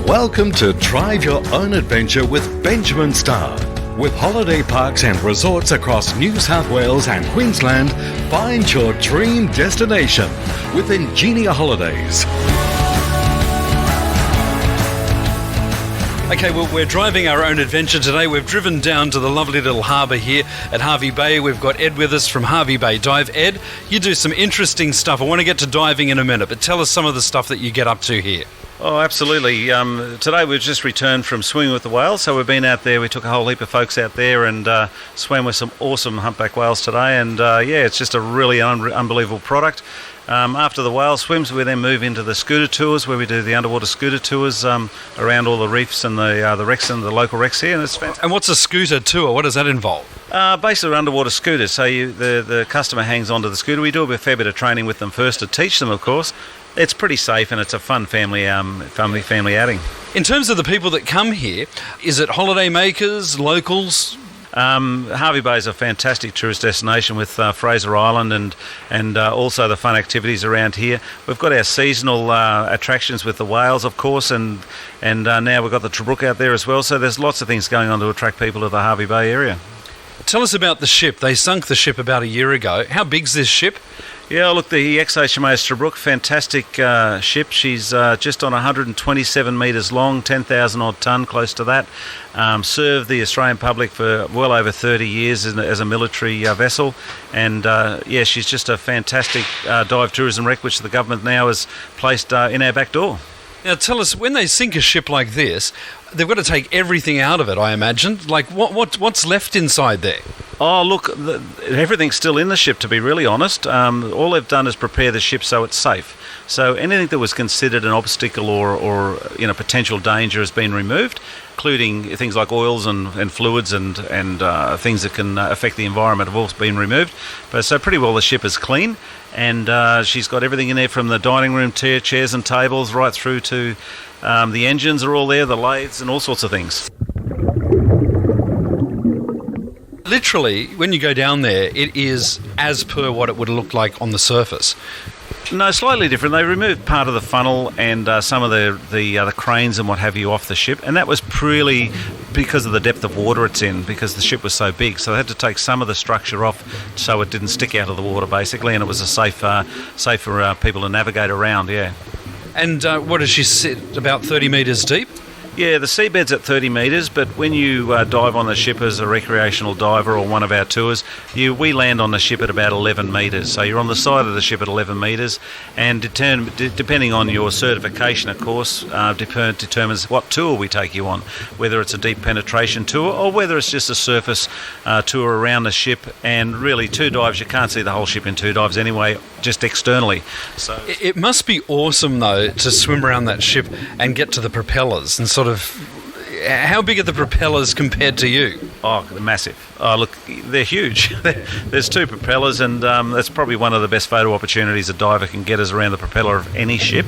Welcome to Drive Your Own Adventure with Benjamin Starr. With holiday parks and resorts across New South Wales and Queensland, find your dream destination with Ingenia Holidays. Okay, well, we're driving our own adventure today. We've driven down to the lovely little harbour here at Hervey Bay. We've got Ed with us from Hervey Bay Dive. Ed, you do some interesting stuff. I want to get to diving in a minute, but tell us some of the stuff that you get up to here. Oh, absolutely. Today we've just returned from swimming with the whales, so we've been out there. We took a whole heap of folks out there and swam with some awesome humpback whales today, and it's just a really unbelievable product. After the whale swims, we then move into the scooter tours, where we do the underwater scooter tours around all the reefs and the wrecks and the local wrecks here, and it's fantastic. And what's a scooter tour? What does that involve? Basically underwater scooters. So the customer hangs onto the scooter. We do a fair bit of training with them first to teach them, of course. It's pretty safe and it's a fun family outing. In terms of the people that come here, is it holiday makers, locals? Hervey Bay is a fantastic tourist destination with Fraser Island and also the fun activities around here. We've got our seasonal attractions with the whales, of course, and now we've got the Tobruk out there as well. So there's lots of things going on to attract people to the Hervey Bay area. Tell us about the ship. They sunk the ship about a year ago. How big's this ship? Yeah, look, the HMAS Tobruk, fantastic ship. She's just on 127 metres long, 10,000 odd tonne, close to that. Served the Australian public for well over 30 years as a military vessel. And she's just a fantastic dive tourism wreck, which the government now has placed in our back door. Now tell us, when they sink a ship like this, they've got to take everything out of it, I imagine. Like, what's left inside there? Oh, look, everything's still in the ship, to be really honest. All they've done is prepare the ship so it's safe. So anything that was considered an obstacle or potential danger has been removed, including things like oils and fluids and things that can affect the environment have all been removed. But so pretty well the ship is clean, and she's got everything in there from the dining room chairs and tables right through to the engines are all there, the lathes and all sorts of things. Literally, when you go down there, it is as per what it would look like on the surface. No, slightly different. They removed part of the funnel and some of the cranes and what have you off the ship, and that was purely because of the depth of water it's in, because the ship was so big. So they had to take some of the structure off so it didn't stick out of the water, basically, and it was safe for people to navigate around, yeah. And what does she sit, about 30 metres deep? Yeah, the seabed's at 30 metres, but when you dive on the ship as a recreational diver or one of our tours, we land on the ship at about 11 metres. So you're on the side of the ship at 11 metres, and depending on your certification, of course, determines what tour we take you on, whether it's a deep penetration tour or whether it's just a surface tour around the ship. And really, 2 dives, you can't see the whole ship in 2 dives anyway, just externally. So it must be awesome, though, to swim around that ship and get to the propellers and sort of... How big are the propellers compared to you? Oh, they're massive. Oh, look, they're huge. There's 2 propellers, and that's probably one of the best photo opportunities a diver can get is around the propeller of any ship.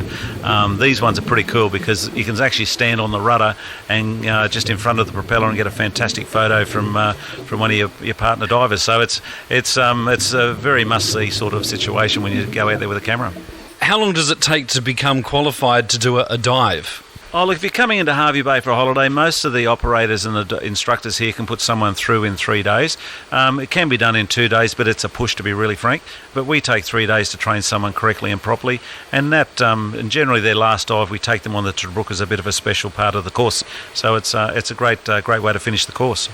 These ones are pretty cool because you can actually stand on the rudder and just in front of the propeller and get a fantastic photo from one of your partner divers. So it's a very must-see sort of situation when you go out there with a camera. How long does it take to become qualified to do a dive? Oh, look, if you're coming into Hervey Bay for a holiday, most of the operators and the instructors here can put someone through in 3 days. It can be done in 2 days, but it's a push, to be really frank. But we take 3 days to train someone correctly and properly, and that, and generally their last dive, we take them on the Tobruk as a bit of a special part of the course. So it's a great way to finish the course.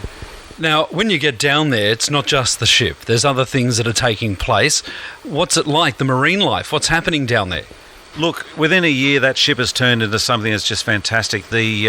Now, when you get down there, it's not just the ship. There's other things that are taking place. What's it like, the marine life? What's happening down there? Look, within a year, that ship has turned into something that's just fantastic. The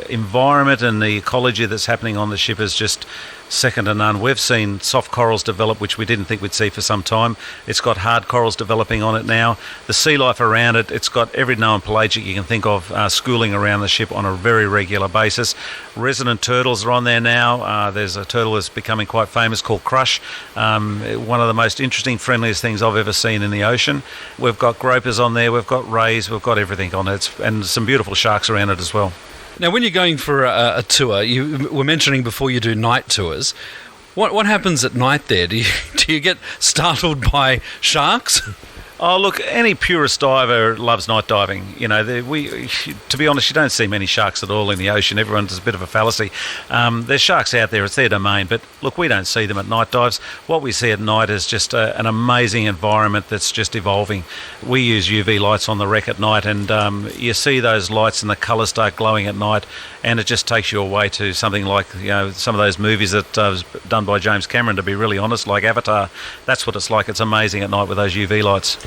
environment and the ecology that's happening on the ship is just second to none. We've seen soft corals develop, which we didn't think we'd see for some time. It's got hard corals developing on it now. The sea life around it, it's got every known pelagic you can think of schooling around the ship on a very regular basis. Resident turtles are on there now. There's a turtle that's becoming quite famous called Crush. One of the most interesting, friendliest things I've ever seen in the ocean. We've got gropers on there, we've got rays, we've got everything on it, and some beautiful sharks around it as well. Now, when you're going for a tour, you were mentioning before you do night tours. What happens at night there? Do you get startled by sharks? Oh, look, any purist diver loves night diving. You know, to be honest, you don't see many sharks at all in the ocean. Everyone's a bit of a fallacy. There's sharks out there, it's their domain, but look, we don't see them at night dives. What we see at night is just an amazing environment that's just evolving. We use UV lights on the wreck at night, and you see those lights and the colours start glowing at night, and it just takes you away to something like, you know, some of those movies that was done by James Cameron, to be really honest, like Avatar. That's what it's like. It's amazing at night with those UV lights.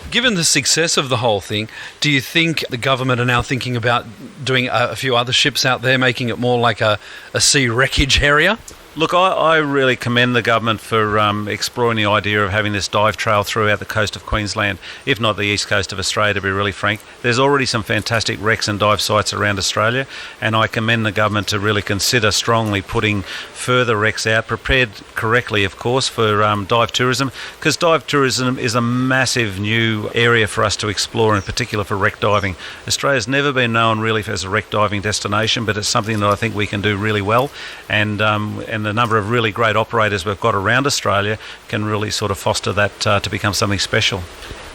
Given the success of the whole thing, do you think the government are now thinking about doing a few other ships out there, making it more like a sea wreckage area? Look, I really commend the government for exploring the idea of having this dive trail throughout the coast of Queensland, if not the east coast of Australia, to be really frank. There's already some fantastic wrecks and dive sites around Australia, and I commend the government to really consider strongly putting further wrecks out, prepared correctly, of course, for dive tourism, because dive tourism is a massive new area for us to explore, in particular for wreck diving. Australia's never been known really as a wreck diving destination, but it's something that I think we can do really well, and the number of really great operators we've got around Australia can really sort of foster that to become something special.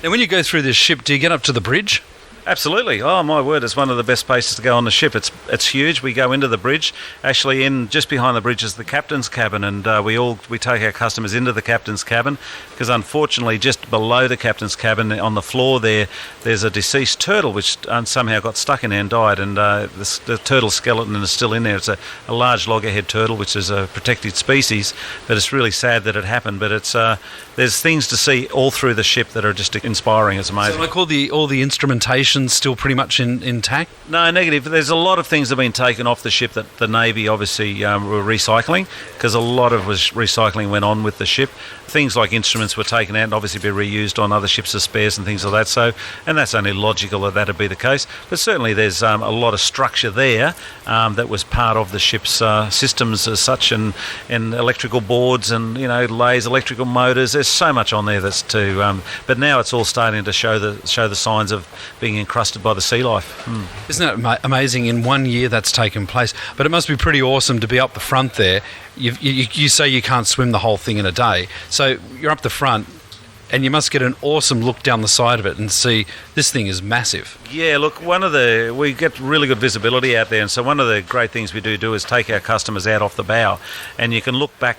Now, when you go through this ship, do you get up to the bridge? Absolutely. Oh, my word, it's one of the best places to go on the ship. It's huge. We go into the bridge. Actually, just behind the bridge is the captain's cabin, and we take our customers into the captain's cabin, because unfortunately just below the captain's cabin on the floor there's a deceased turtle which somehow got stuck in there and died, and the turtle skeleton is still in there. It's a large loggerhead turtle, which is a protected species, but it's really sad that it happened. But there's things to see all through the ship that are just inspiring. It's amazing. So like all the instrumentation still pretty much intact? No, negative. There's a lot of things that have been taken off the ship that the Navy obviously were recycling, because a lot of recycling went on with the ship. Things like instruments were taken out and obviously be reused on other ships as spares and things like that. So, and that's only logical that that'd be the case. But certainly there's a lot of structure there that was part of the ship's systems as such, and electrical boards and, you know, layers, electrical motors. There's so much on there that's but now it's all starting to show the signs of being encrusted by the sea life. Isn't it amazing in 1 year that's taken place? But it must be pretty awesome to be up the front there. You say you can't swim the whole thing in a day, so you're up the front and you must get an awesome look down the side of it and see this thing is massive. Yeah, look, we get really good visibility out there, and so one of the great things we do is take our customers out off the bow, and you can look back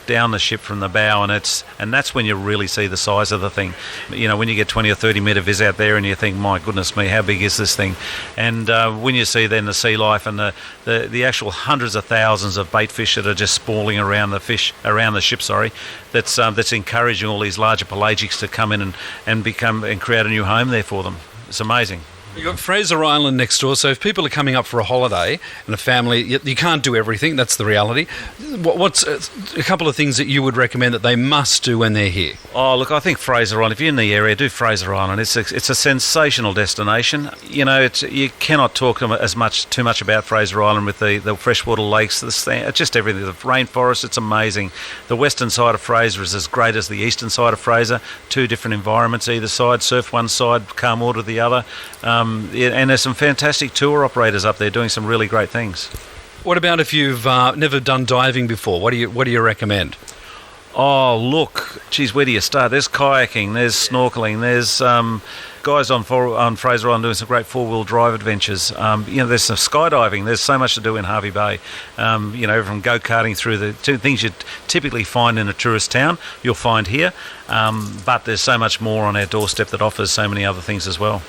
down the ship from the bow, and that's when you really see the size of the thing. You know, when you get 20 or 30 metre vis out there and you think, my goodness me, how big is this thing? And when you see then the sea life and the actual hundreds of thousands of bait fish that are just sprawling around the ship, that's encouraging all these larger pelagics to come in and create a new home there for them. It's amazing. You've got Fraser Island next door, so if people are coming up for a holiday and a family, you can't do everything, that's the reality. What's a couple of things that you would recommend that they must do when they're here? Oh, look, I think Fraser Island, if you're in the area, do Fraser Island. It's a sensational destination. You know, you cannot talk too much about Fraser Island with the freshwater lakes, just everything. The rainforest, it's amazing. The western side of Fraser is as great as the eastern side of Fraser. Two different environments either side, surf one side, calm water the other. And there's some fantastic tour operators up there doing some really great things. What about if you've never done diving before? What do you recommend? Oh, look, geez, where do you start? There's kayaking, there's snorkeling, there's guys on Fraser Island doing some great four-wheel drive adventures. There's some skydiving. There's so much to do in Hervey Bay. From go-karting through the two things you'd typically find in a tourist town, you'll find here. But there's so much more on our doorstep that offers so many other things as well.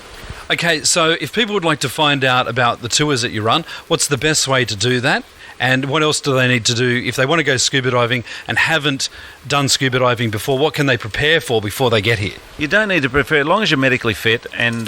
Okay, so if people would like to find out about the tours that you run, what's the best way to do that? And what else do they need to do if they want to go scuba diving and haven't done scuba diving before? What can they prepare for before they get here? You don't need to prepare, as long as you're medically fit. And,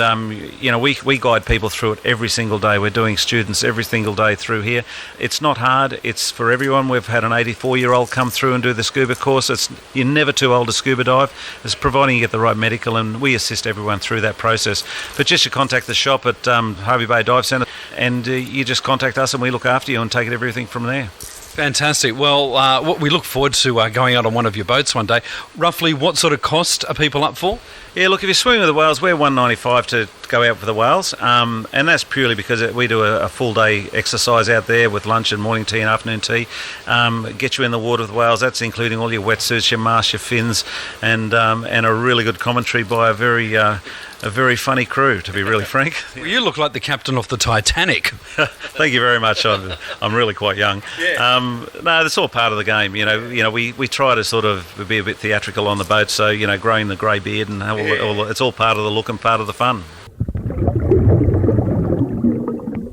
we guide people through it every single day. We're doing students every single day through here. It's not hard. It's for everyone. We've had an 84-year-old come through and do the scuba course. You're never too old to scuba dive. It's providing you get the right medical, and we assist everyone through that process. But just you contact the shop at Hervey Bay Dive Centre, and you just contact us and we look after you and take everything from there. Fantastic. Well, we look forward to going out on one of your boats one day. Roughly what sort of cost are people up for? Yeah, look, if you're swimming with the whales, we're $195 to go out with the whales, and that's purely because we do a full day exercise out there with lunch and morning tea and afternoon tea. Get you in the water with the whales. That's including all your wetsuits, your masks, your fins, and a really good commentary by a very funny crew, to be really frank. Well, you look like the captain of the Titanic. Thank you very much. I'm really quite young. Yeah. No, that's all part of the game. We try to sort of be a bit theatrical on the boat, so growing the grey beard and it's all part of the look and part of the fun.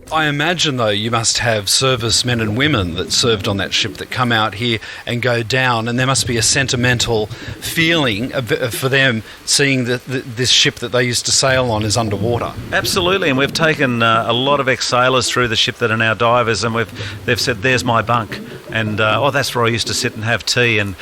I imagine, though, you must have servicemen and women that served on that ship that come out here and go down, and there must be a sentimental feeling for them seeing that this ship that they used to sail on is underwater. Absolutely, and we've taken a lot of ex-sailors through the ship that are now divers, and they've said, "There's my bunk," and that's where I used to sit and have tea, and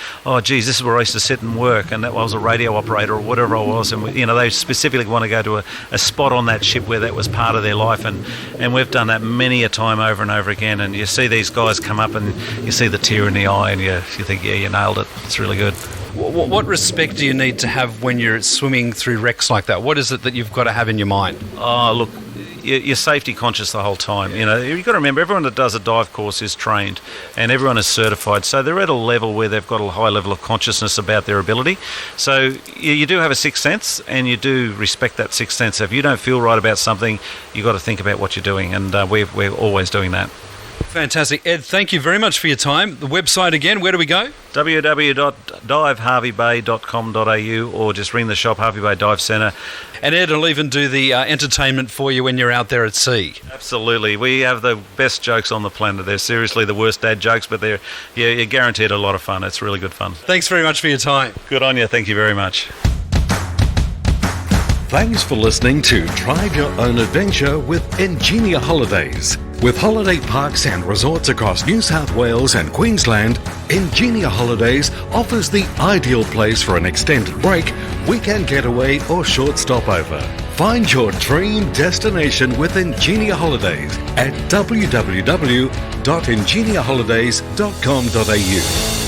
geez, this is where I used to sit and work, and I was a radio operator or whatever I was, and they specifically want to go to a spot on that ship where that was part of their life, and we've done that many a time over and over again, and you see these guys come up and you see the tear in the eye and you think, yeah, you nailed it. It's really good. What respect do you need to have when you're swimming through wrecks like that? What is it that you've got to have in your mind? Oh, look, you're safety conscious the whole time. You've got to remember, everyone that does a dive course is trained and everyone is certified, so they're at a level where they've got a high level of consciousness about their ability. So you do have a sixth sense, and you do respect that sixth sense. So if you don't feel right about something, you've got to think about what you're doing, and we're always doing that. Fantastic. Ed, thank you very much for your time. The website again, where do we go? www.diveherveybay.com.au, or just ring the shop, Hervey Bay Dive Centre. And Ed will even do the entertainment for you when you're out there at sea. Absolutely. We have the best jokes on the planet. They're seriously the worst dad jokes, but you're guaranteed a lot of fun. It's really good fun. Thanks very much for your time. Good on you. Thank you very much. Thanks for listening to Try Your Own Adventure with Ingenia Holidays. With holiday parks and resorts across New South Wales and Queensland, Ingenia Holidays offers the ideal place for an extended break, weekend getaway or short stopover. Find your dream destination with Ingenia Holidays at www.ingeniaholidays.com.au.